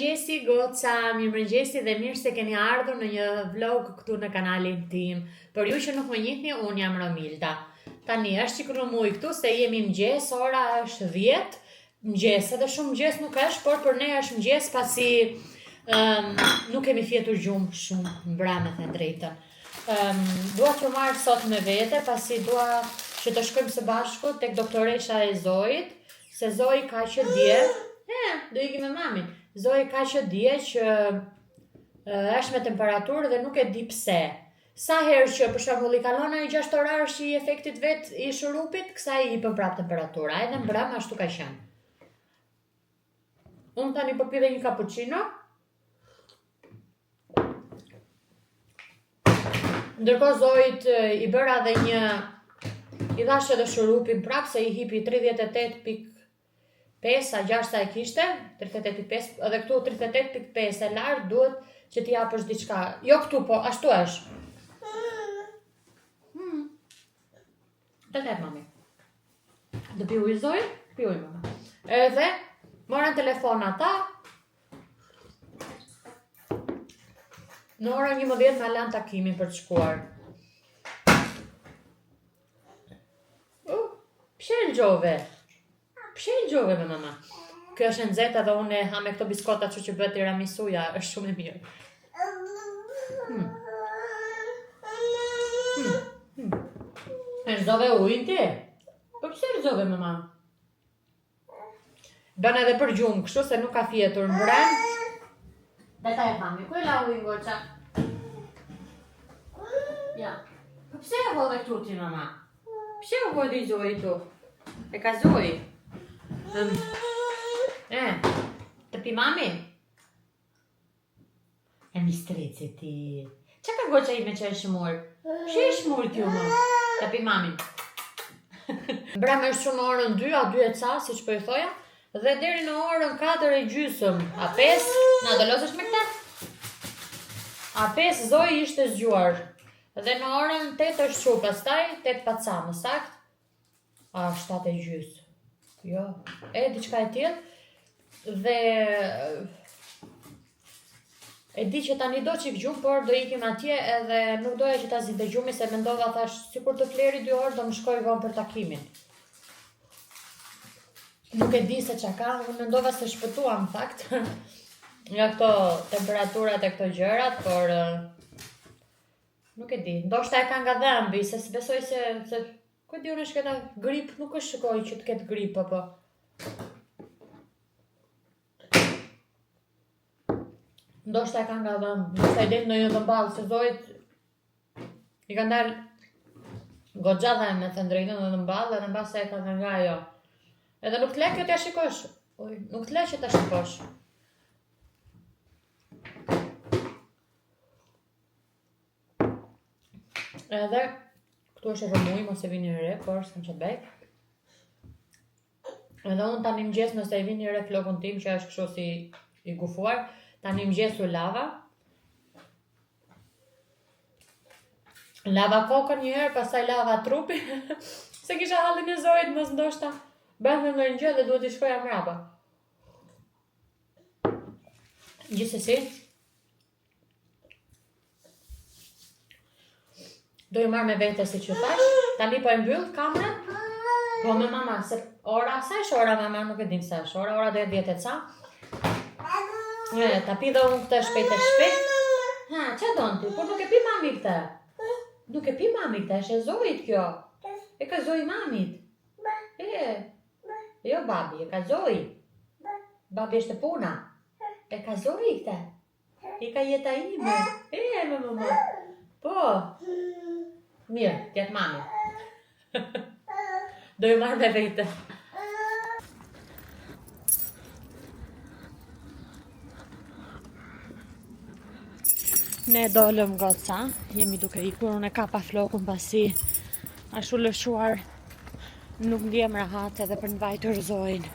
Mirëmëngjesi goca, mirëmëngjesi dhe mirë se keni ardhur në një vlog këtu në kanalin tim. Për ju që nuk më njihni, unë jam Romilda. Tani është që kërëmuj këtu se jemi mëngjes, ora është 10 mëngjes, edhe shumë mëngjes nuk është, por për ne është mëngjes pasi nuk kemi fjetur gjumë shumë mbra me thënë drejtën. Dua të marrë sot me vete, pasi dua që të shkojmë së bashku tek doktoresha e Zojit, se Zoj ka që dje, do ikim me mamin. Zoj ka që dje që është me temperaturë dhe nuk e di pse. Sa herë që për shembull i kalon ai 6 orarësh i efektit vet i shurupit, kësaj i jepën prap temperatura, edhe mbrëm ashtu ka qenë. Unë tani po pi dhe një cappuccino. Ndërkohë Zojit i bëra dhe i dhash edhe shurupin prap se i hipi 38.5 a 6 sa e kishte, 38.5, edhe këtu 38.5 e lartë duhet që t'i japësh diçka. Jo këtu, po ashtu është. Të letë, mami. Dë pi ujë Zoj? Pi ujë, mama. Edhe, morën telefon ata. Në orën 11 me lanë takimin për të shkuar. Pse lgjove? Pse lgjove me mama? Kjo është nxehtë dhe unë ha me këto biskota që bëhet tiramisuja, është shumë e mirë. E rëzove ujnë ti? Po pse rëzove mama? Bën edhe për gjumë, kështu se nuk ka fjetur në vrem. Dhe ta e mami, ku e la ujnë goqa? Ja. Po pse e hodhe këtu ti mama? Pse u hodhi Zoj tu? E ka Zoj? Të pi mami? E mi streci ti. Qa ka goqa ime që e shmur? Pse e shmur t'ju më? Të pi mami. Brem është që në orën 2, a 2 e ca, si që po i thoja, dhe deri në orën 4 e gjysëm, a 5, na do losësh me këta? A 5 Zoj ishte zgjuar, dhe në orën 8 është që pastaj, 8 paca më sakt, a 7 e gjysë. Jo, diçka e tillë, dhe e di që tani do qik gjumë, por do ikim atje edhe nuk doja që ta zinte gjumi, se mendova thash, sikur të fleri 2 orë, do më shkoj vonë për takimin. Nuk e di se qa ka, unë mendova se shpëtuam në fakt, nga këto temperaturat e këto gjërat, por nuk e di. Ndoshta e ka nga dhëmbi, se besoj se ku di unë është këta grip, nuk është shikoj që të ketë grip, po. Ndoshta e ka nga dhëmbi, ndoshta i del në një dëmballë, se Zojt i ka ndalë goxha dhe me thënë drejtën në dëmballë, dhe në base e ka nga jo. Edhe nuk t'le kjo t'ja shikosh. Nuk t'le që t'a shikosh. Edhe, këtu është rëmuj, mos e vini re, por s'kam që bej. Edhe unë tani mëgjes nëse e vini re flokun tim, që është kështu si i gufuar, tani mëgjes u lava. Lava kokën njëherë, pastaj lava trupi. Se kisha hallin e Zojit, mos ndoshta. Bëndë në një gjë dhe duhet i shkoja mrapa. Gjithsesi, do i marrë me vete si që thash. Tani po e mbyll kamerën. Po me mama, se ora, sa është ora mama, nuk e dim sa është ora. Ora do e 10 e ca. Ta pi dhe unë këtë shpejt e shpejt. Qa do në ty? Por nuk e pi mami këtë. Nuk e pi mami këtë, është e Zojit kjo. E ka Zoj mamit. Jo babi, e ka Zoj. Babi është puna. E ka Zoj këte. I ka jeta ime. Me mama. Po. Mirë, tjetë mami. Do ju marrë me vete. Ne dolëm goca. Jemi duke ikur, unë e kapa flokun pasi ashtu lëshuar. Nuk ndjem rahat edhe për në vajtur Zojin.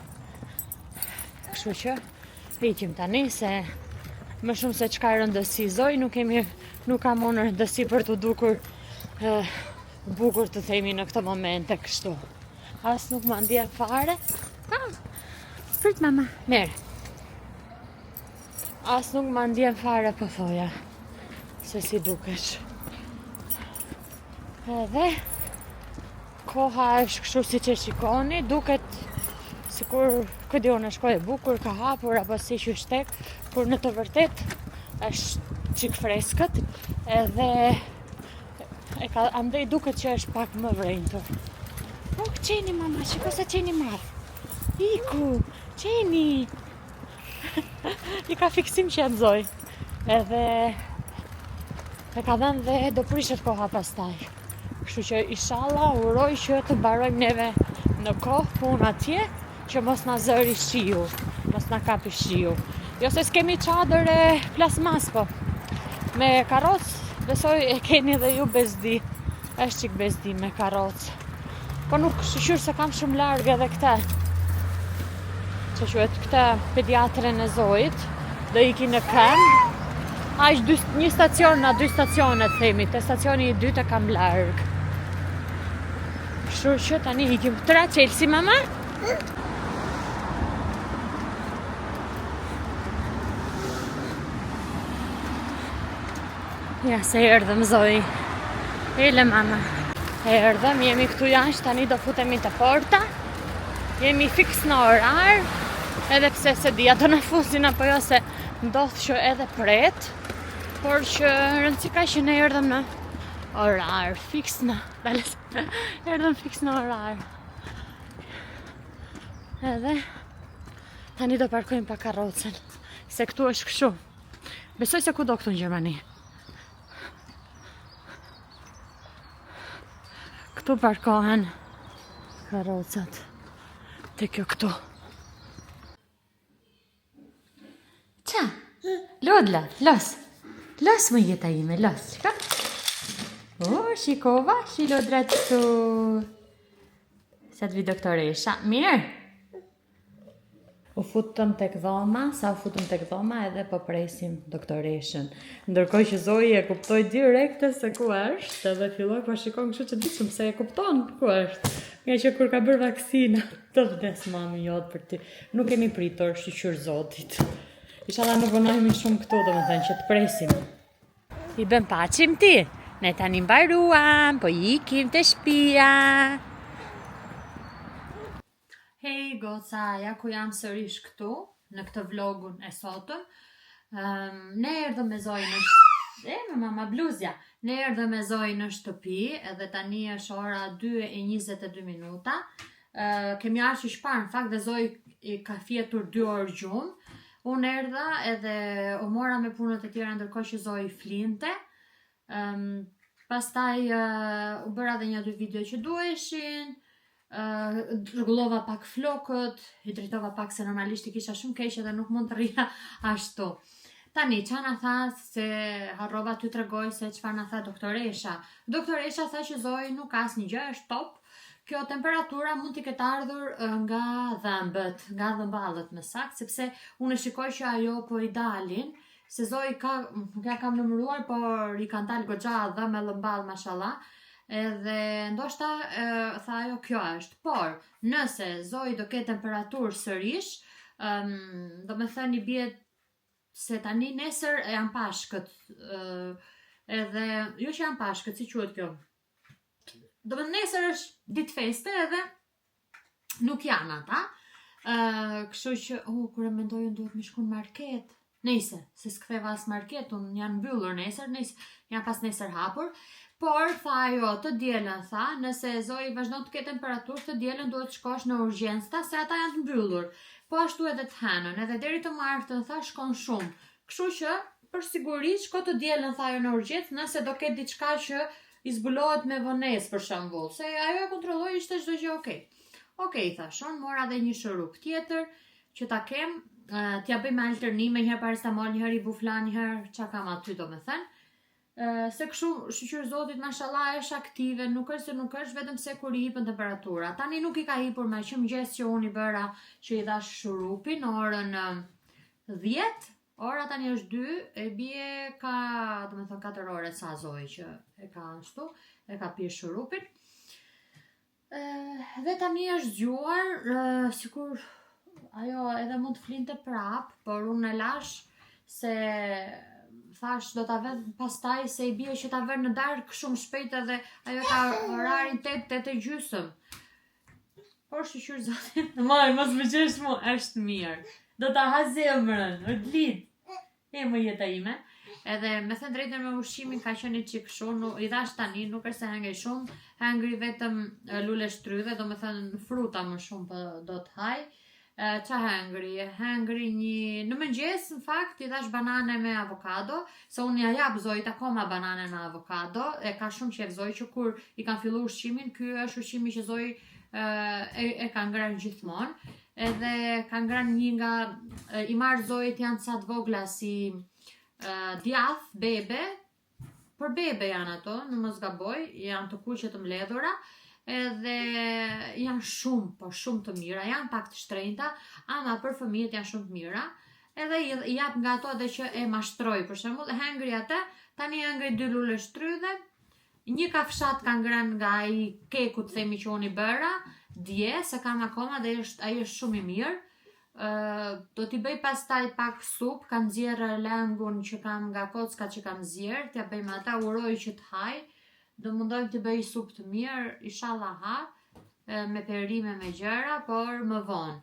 Kështu që, ikim tani se më shumë se qka rëndësi Zoj, nuk kam unë rëndësi për të dukur bukur të themi në këto momente kështu. As nuk më ndje fare. Prit mama, merë. As nuk ma ndjen fare po thoja se si dukesh. Edhe koha është kështu si që shikoni, duket sikur këtë jo në shkoj e bukur, ka hapur apo si që shtek, kur në të vërtet është qik freskët, edhe andej duket që është pak më vrenjtur. O, qeni mama, shiko sa qeni marë. Iku, qeni. I ka fiksim që janë edhe e ka dhenë dhe do prishet koha pastaj. Kështu që inshallah uroj që të mbarojmë neve në kohë punë atje, që mos na zëri shiu, mos na kapi shiu. Jo se s'kemi çadër e plasmas po. Me karrocë besoj e keni dhe ju bezdi. Është qik bezdi me karrocë. Po nuk shqyr se kam shumë larg edhe këta. Që quhet këta pediatren e Zojit, do iki në Këm. Është një stacion na 2 stacione themi, te stacioni i dytë e kam larg. Kështu që tani ikim tra Chelsea mama. Ja se erdhëm Zoj. Ele mama. Erdhëm, jemi këtu jashtë, tani do futemi te porta. Jemi fiks në orar, edhe pse se dia do na fusin apo jo se ndodh që edhe pret, por që rëndësi ka që ne erdhëm në orar, fiks në, erdhëm fiks në orar. Edhe tani do parkojmë pa karrocën, se këtu është kështu. Besoj se ku do këtu në Gjermani. Këtu parkohen karrocat. Te kjo këtu. Qa? Lodla, los. Los më jeta ime, los. Shka? O, shikova, shi lodra të. Sa të vi doktoresha. Mirë? U futëm tek dhoma, edhe po presim doktoreshën. Ndërkohë që Zoji e kuptoi direkte se ku është, edhe filloi po shikon kështu që ditëm se e kupton ku është. Nga që kur ka bërë vaksina, të vdes mami jot për ti. Nuk kemi pritur, shqyr Zotit. Inshallah nuk vonohemi shumë këtu, domethënë që të presim. I bën paçim ti. Ne tani mbaruam, po ikim te shtëpia. Hej goca, ja ku jam sërish këtu, në këtë vlogun e sotëm. Ne erdhëm me Zoj në mama bluzja. Ne erdhëm me Zoj në shtëpi, edhe tani është ora 2:22 minuta. Kemi ardhur shpar, në fakt dhe Zoj ka fjetur 2 orë gjumë. Unë erdha edhe u mora me punët e tjera ndërkohë që Zoj flinte. Pastaj u bëra edhe 1-2 video që duheshin. Rregullova pak flokët, i drejtova pak se normalisht i kisha shumë keq edhe nuk mund të rria ashtu. Tani, qa na tha se harrova t'ju tregoj se çfarë na tha doktoresha. Doktoresha tha që Zoj nuk ka asnjë gjë, është top. Kjo temperatura mund t'i ketë ardhur nga dhëmbët, nga dhëmballët më saktë, sepse unë shikoj që ajo po i dalin, se Zoj nuk ja kam numëruar, por i kanë dalë goxha dhëmbë mball, mashallah. Edhe ndoshta tha ajo kjo është, por nëse Zoj do ketë temperaturë sërish, do me thënë i bie se tani nesër janë pashkët, edhe jo që janë pashkët, si quhet kjo, do me nesër është ditë feste edhe nuk janë ata, kështu që kur e mendoj unë duhet me shku në market, nejse, se s'ktheva as market, unë janë mbyllur nesër, janë pas nesër hapur. Por, tha ajo, të dielën, tha, nëse Zoj vazhdon të ketë temperaturë, të dielën duhet shkosh në urgjenca, se ata janë të mbyllur. Po ashtu edhe të hënën, edhe deri të martën, tha, shkon shumë. Kështu që, për siguri, shko të dielën, tha ajo në urgjencë, nëse do ketë diçka që i zbulohet me vonesë për shembull, se ajo e kontrolloi, ishte çdo gjë okay. Okej, thashon, mora edhe një shurup tjetër që ta kem, t'ja bëjmë alternime, një herë paracetamol, një herë ibuflan, një herë çka kam aty domethënë. Se kështu shqyr Zotit mashallah është aktive, nuk është se nuk është, vetëm se kur i hipën temperatura. Tani nuk i ka hipur me që mëngjes që unë i bëra që i dhash shurupin në orën 10, ora tani është 2, e bie ka, domethënë 4 ore sa Zoj që e ka ashtu, e ka pirë shurupin. Dhe tani është zgjuar, sikur ajo edhe mund të flinte prap, por unë e lash se thash do ta vë pastaj se i bie që ta vë në darkë shumë shpejt edhe ajo ka orarin 8:30. Por shqyr zotin. Mos më qesh mu, është mirë. Do ta ha zemrën, o t'lit. E më jeta ime. Edhe me thënë drejtën me ushqimin ka qenë çik kështu, i dhash tani, nuk është se hangri shumë, hangri vetëm lule shtrydhe, do me thënë fruta më shumë për do të haj. Qa hangri? Hangri në mëngjes, në fakt, i dhash banane me avokado, se unë ja jap Zojt akoma banane me avokado, e ka shumë qef Zoj që kur i kanë fillu ushqimin, ky është ushqimi që Zoj e ka ngrënë gjithmonë, edhe ka ngrënë një nga, i marrë Zojt janë ca të vogla si djath, bebe, për bebe janë ato, në mos gaboj, janë të kuqe të mbledhura, edhe janë shumë, po shumë të mira, janë pak të shtrenjta, ama për fëmijët janë shumë të mira, edhe i jap nga ato edhe që e mashtroj, për shembull, hangri atë, tani hangri 2 lule shtrydhe, një kafshat ka ngrënë nga ai keku të themi që unë i bëra, dje, se kam akoma dhe ai është shumë i mirë. Do t'i bëj pastaj pak sup, kam nxjerrë langun që kam nga kockat që kam nxjerrë, t'ja bëjmë ata, uroj që t'haj, do mundoj t'i bëj sup të mirë, inshallah ha, me perime me gjëra, por më vonë.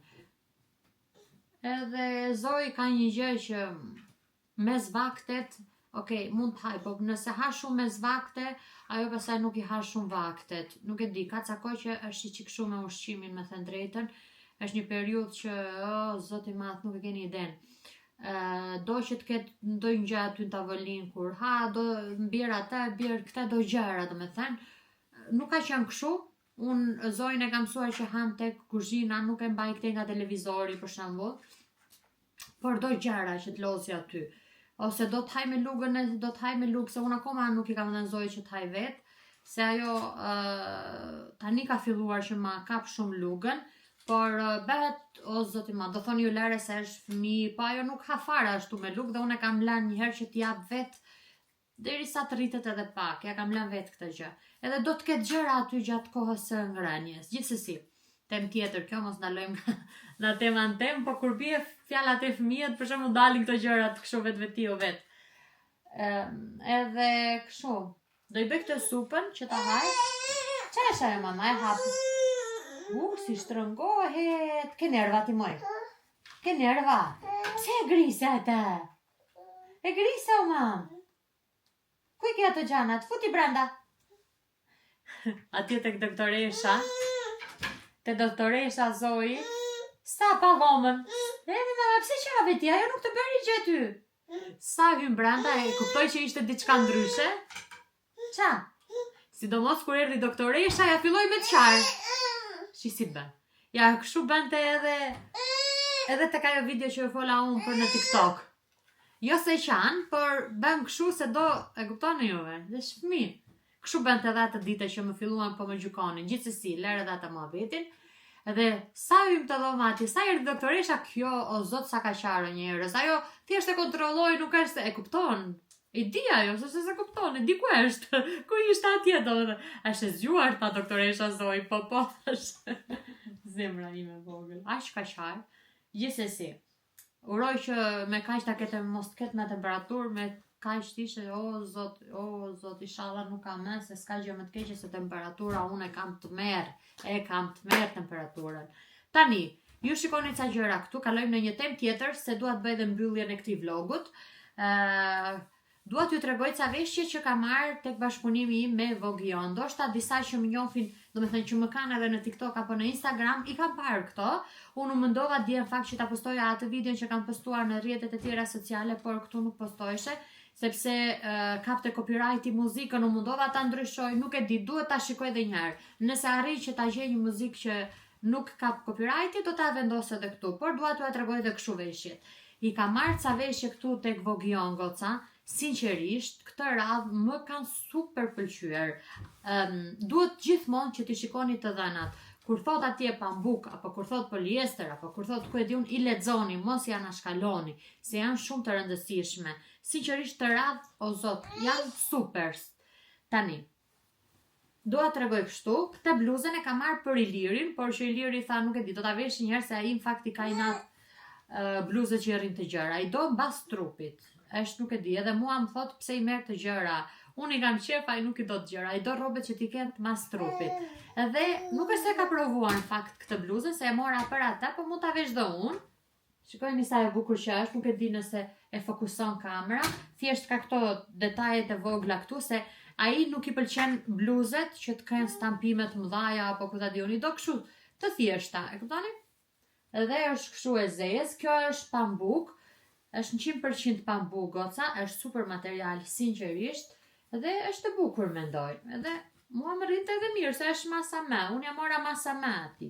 Edhe Zoj ka një gjë që mes vaktet, mund t'haj, po nëse ha shumë mes vakte, ajo pastaj nuk i ha shumë vaktet. Nuk e di, ka ca kohë që është i çik shumë me ushqimin, me thënë drejtën. Është një periudhë që, zoti madh, nuk e keni iden. Do që të ketë ndonjë gjë aty në tavolinë kur ha, do mbjer ata, bjer këta do gjëra, domethënë. Nuk ka qenë kështu. Unë Zojën e kam mësuar që ham tek kuzhina, nuk e mbaj këtej nga televizori për shembull. Por do gjëra që të lozi aty. Ose do t'haj me lugën, do t'haj me lugë, se unë akoma nuk i kam dhënë Zojë që t'haj vetë, se ajo tani ka filluar që ma kap shumë lugën, por bëhet, o zoti ma, do thoni ju lere se është fëmijë, po ajo nuk ha fare ashtu me lugë, dhe unë e kam lënë njëherë që t'jap vetë, derisa të rritet edhe pak, ja kam lënë vetë këtë gjë. Edhe do t'ket gjëra aty gjatë kohës së ngrënies, gjithsesi. Tem tjetër, kjo mos ndalojmë nga tema në temë, po kur bie fjallat e fëmijët, për shembull dalin këto gjërat kështu vetveti o vet. Edhe kështu, do i bëj këtë supën që ta haj. Çfarë është ajo mama, e hap? Si shtrëngohet, ke nerva ti moj. Ke nerva. Pse e grise atë? E grise o mam. Ku i ke ato gjanat? Futi brenda. Atje tek doktoresha. Te doktoresha Zoji, sa pa dhomën. Mama, pse qave ti, ajo nuk të bëri gjë ty. Sa hyn brenda e kuptoj që ishte diçka ndryshe. Qa? Sidomos kur erdhi doktoresha, ja filloi me të qarë. Shi si bën. Ja, kështu bënte edhe tek ajo video që fola unë për në TikTok. Jo se qanë, por bën kështu se do, e kuptoni juve, dhe shfmi. Kështu bënte edhe atë ditë që më filluan po më gjykonin, gjithsesi, lërë edhe atë mohabetin. Edhe sa hym të dhomati, sa erdhi doktoresha, kjo o zot sa ka qarë njerëz. Ajo thjesht e kontrolloi, nuk është se e kupton. E di ajo, se kupton, e di ku është. Ku ishte atje domethënë. Është e zgjuar ta doktoresha Zoj, po është. Zemra ime vogël. Aq ka qarë. Gjithsesi. Uroj që me kaq ta ketë mos të ketë me temperaturë, me kaq ishte o zot, inshallah nuk ka më, se s'ka gjë më të keqe se temperatura, unë e kam të merr temperaturën. Tani, ju shikoni ca gjëra këtu, kalojmë në një temë tjetër, se dua të bëj dhe mbylljen e këtij vlogut. Dua t'ju tregoj ca veshje që kam marrë tek bashkëpunimi im me Vogion. Ndoshta disa që më njohin, domethënë që më kanë edhe në TikTok apo në Instagram, i kam parë këto. Unë mendova dje në fakt që ta postoja atë videon që kam postuar në rrjetet e tjera sociale, por këtu nuk postoheshe, sepse kapte copyrighti muzikën, unë mundova ta ndryshoj, nuk e di, duhet ta shikoj edhe një herë. Nëse arrij që ta gjej një muzikë që nuk kap copyrighti, do ta vendos edhe këtu, por dua t'ju tregoj edhe kështu veshjet. I kam marrë ca veshje këtu tek Vogion goca. Sinqerisht, këtë radhë më kanë super pëlqyer. Duhet gjithmonë që t'i shikoni të dhënat. Kur thot atje pambuk, apo kur thot poliester, apo kur thot ku e diun, i lexoni, mos ja anashkaloni, se janë shumë të rëndësishme. Sinqerisht të radhë, o zot, janë super. Tani, dua t'rregoj kështu, këtë bluzën e kam marrë për Ilirin, por që Iliri tha nuk e di, do ta vesh një herë se ai në fakt i ka inat bluzë që i rrin të gjëra, i do mbas trupit. Është nuk e di, edhe mua më thot pse i merr të gjëra. Unë i kam qef, ai nuk i do të gjëra, i do robet që t'i kenë të mas trupit. Edhe nuk është se ka provuar në fakt këtë bluzën, se e mora për ata, po mund ta vesh dhe unë. Shikojni sa e bukur që është, nuk e di nëse e fokuson kamera, thjesht ka këto detajet e vogla këtu, se ai nuk i pëlqen bluzet që të kenë stampime të mëdhaja apo ku ta di unë, i do kështu të thjeshta, e kuptoni? Edhe është kështu e zezë, kjo është pambuk, është 100% pambuk goca, është super material, sinqerisht. Edhe është e bukur mendoj. Edhe mua më rrinte edhe mirë se është masa me. Unë ja mora masa me ati.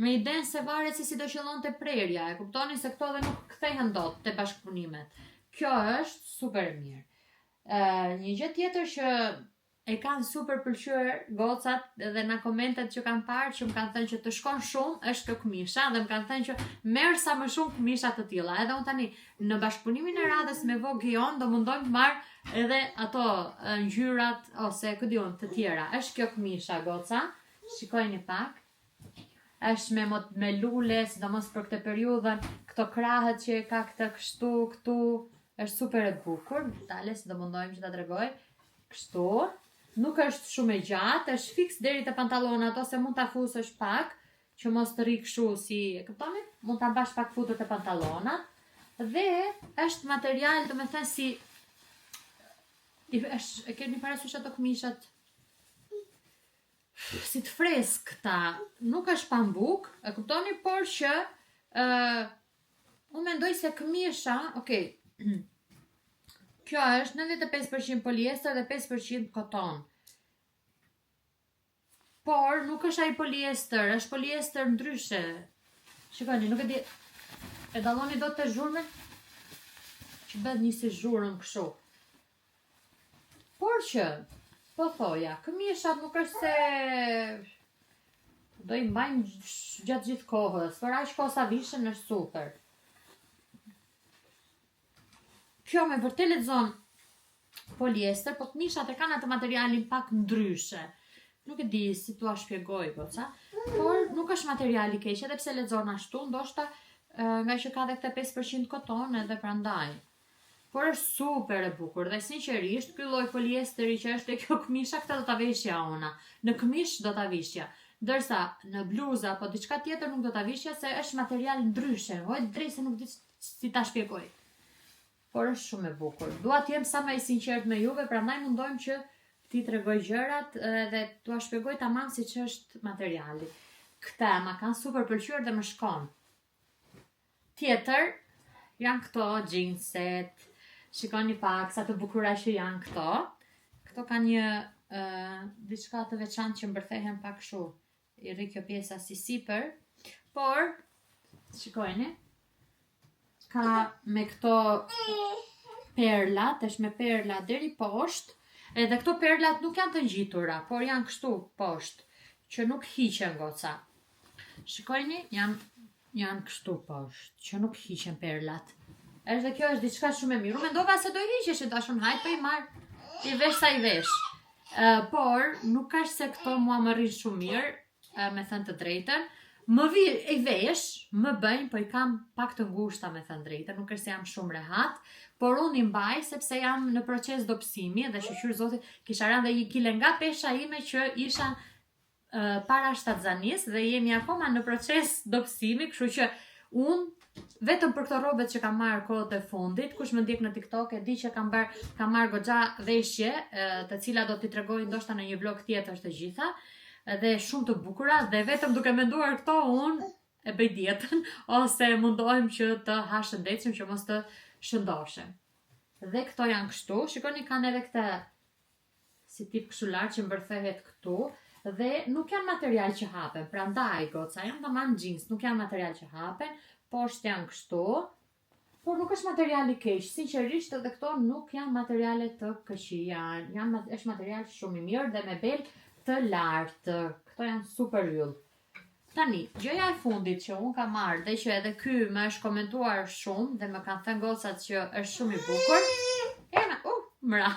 Me idenë se varet se si do qëllon të prerja. E kuptoni se këto dhe nuk kthehen dot të bashkëpunimet. Kjo është super e mirë. Një gjë tjetër që e kanë super pëlqyer gocat edhe në komentet që kanë parë që më kanë thënë që të shkon shumë është kjo këmisha dhe më kanë thënë që merr sa më shumë këmisha të tilla. Edhe unë tani në bashkëpunimin e radhës me Vogion do mundojmë të marr edhe ato ngjyrat ose ku diun të tjera. Është kjo këmisha goca. Shikojini pak. Është me lule, sidomos për këtë periudhën, këto krahët që ka këtë kështu këtu, është super e bukur. Dale, si do mundojmë që ta tregoj. Kështu. Nuk është shumë e gjatë, është fiks deri te pantallonat ose mund ta fusësh pak, që mos të rri kështu si, e kuptoni? Mund ta mbash pak futur te pantallonat. Dhe është material, domethënë si është, e keni parasysh ato këmishat si të freskëta, nuk është pambuk, e kuptoni, por që unë mendoj se këmisha, okay, kjo është 95% poliester dhe 5% koton. Por nuk është ai poliester, është poliester ndryshe. Shikoni, nuk e di, e dalloni dot të zhurmën? Që bëhet një si zhurmë kështu. Por që, po thoja, këmishat nuk është se do i mbajnë gjatë gjithë kohës, por aq kohë sa vishën është super. Kjo me vërtet lexon poliester, po këmishat e kanë atë materialin pak ndryshe. Nuk e di si t'ua shpjegoj goca, por nuk është material i keq, edhe pse lexon ashtu, ndoshta nga që ka edhe këtë 5% koton edhe prandaj. Por është super e bukur dhe sinqerisht ky lloj poliesteri që është e kjo këmisha, këtë do ta veshja ona. Në këmish do ta vishja. Ndërsa në bluza apo diçka tjetër nuk do ta vishja se është material ndryshe. Vojt drejt se nuk di si ta shpjegoj. Por është shumë e bukur. Dua të jem sa më i sinqert me juve, prandaj mundojmë që ti tregoj gjërat dhe t'ua shpjegoj tamam siç është materiali. Këta ma kanë super pëlqyer dhe më shkon. Tjetër janë këto jeanset. Shikoni pak sa të bukura që janë këto. Këto kanë një diçka të veçantë që mbërthehen pak kështu. I rri kjo pjesa si sipër, por shikojeni. Ka me këto perlat, është me perla deri poshtë, edhe këto perlat nuk janë të ngjitura, por janë kështu poshtë, që nuk hiqen goca. Shikojni, janë kështu poshtë, që nuk hiqen perlat. Edhe kjo është diçka shumë e mirë. Unë mendova se do i hiqesh, dashun hajt, po i marr, i vesh sa i vesh. Por nuk është se këto mua më rrin shumë mirë, me thënë të drejtën. Më i vesh, më bëjnë, po i kam pak të ngushta me thënë drejtën, nuk është se jam shumë rehat, por unë i mbaj sepse jam në proces dobësimi dhe shqyr zotit kisha rënë dhe 1 kile nga pesha ime që isha para shtatzanis dhe jemi akoma në proces dobësimi, kështu që unë vetëm për këto robet që kam marrë kohët e fundit, kush më ndjek në TikTok e di që kam marrë goxha veshje, të cilat do t'i tregoj ndoshta në një vlog tjetër të gjitha. Dhe shumë të bukura dhe vetëm duke menduar këto unë e bëj dietën ose mundohem që të ha shëndetshëm që mos të shëndoshem. Dhe këto janë kështu, shikoni kanë edhe këtë si tip këshullar që mbërthehet këtu dhe nuk janë material që hapen, prandaj goca janë tamam jeans, nuk janë material që hapen, poshtë janë kështu, por nuk është material i keq, sinqerisht edhe këto nuk janë materiale të këqija, është material shumë i mirë dhe me bel të lartë, këto janë super yll. Tani, gjëja e fundit që unë kam marrë dhe që edhe ky më është komentuar shumë dhe më kanë thënë gocat që është shumë i bukur. Mra.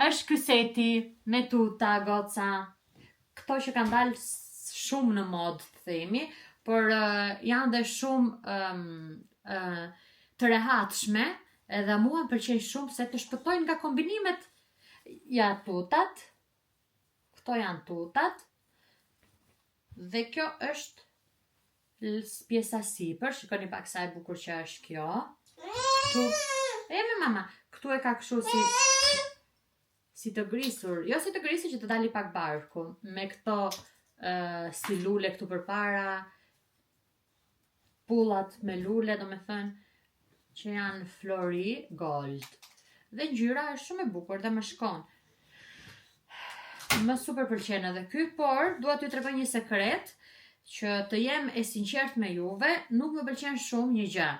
Është ky seti me tuta goca. Këto që kanë dalë shumë në mod, themi, por janë dhe shumë të rehatshme, edhe mua më pëlqejnë shumë se të shpëtojnë nga kombinimet. Ja tutat, këto janë tutat, dhe kjo është pjesa sipër, shikoni pak sa e bukur që është kjo. Këtu, me mama, këtu e ka kështu si të grisur, jo si të grisur që të dali pak barku, me këto si lule këtu përpara, pullat me lule, do me thënë, që janë flori gold. Dhe ngjyra është shumë e bukur dhe më shkon. Më super pëlqen edhe ky, por dua t'ju tregoj një sekret, që të jem e sinqert me juve, nuk më pëlqen shumë një gjë.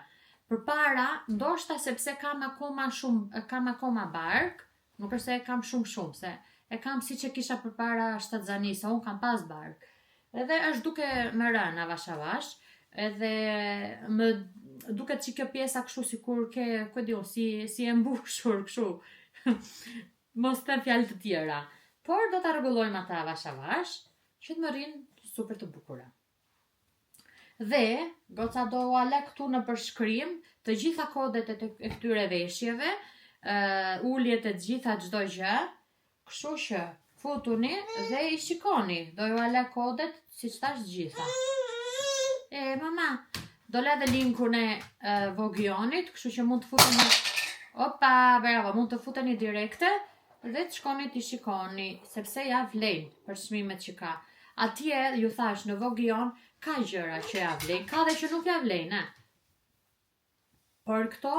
Përpara, ndoshta sepse kam akoma bark, nuk është se e kam shumë, se e kam si që kisha përpara shtatzani, sa unë kam pas bark. Edhe është duke më rënë avash avash, edhe më duket që kjo pjesa kështu sikur si e mbushur kështu. Mos them fjalë të tjera. Por do ta rregullojmë ata avash avash, që të më rrinë super të bukura. Dhe goca do ua lë këtu në përshkrim të gjitha kodet e këtyre veshjeve, uljet e gjitha çdo gjë, kështu që futuni dhe i shikoni, do ua lë kodet siç thash gjitha. Mama, do lë dhe linkun e Vogionit, kështu që mund të futeni. Opa, bravo, mund të futeni direkte dhe të shkoni të shikoni, sepse ja vlen për çmimet që ka. Atje, ju thash, në Vogion, ka gjëra që ja vlen, ka dhe që nuk ja vlen, por këto,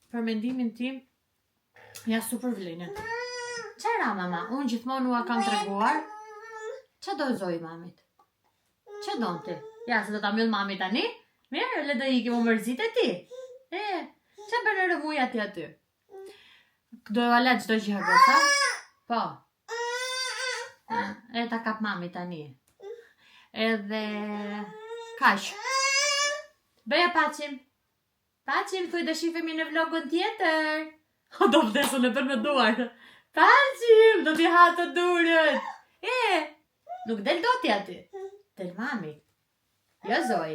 për mendimin tim, ja super vlenin. Qëra, mama? Unë gjithmonë ua kam treguar. Që do zoj mamit? Që do në ti? Ja, se do ta mbyll mami tani? Mirë, le do ikim u mërzit e ti? Që bërë rëmuja ti aty? Do e valet qdo gjë goca? Po. E ta kap mami tani. Edhe kaq. Bëja paqim. Paqim, thuj do shifemi në vlogun tjetër. Do vdesën e tërë me duar. Paqim, do t'i ha të durët. Nuk del do t'i aty. Del mami. Jo zoj.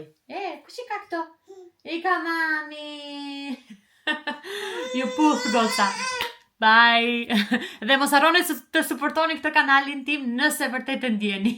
Kush i ka këto? I ka mami. Ju puth goca. Bye. Dhe mos harroni të suportoni këtë kanalin tim nëse vërtet e ndjeni.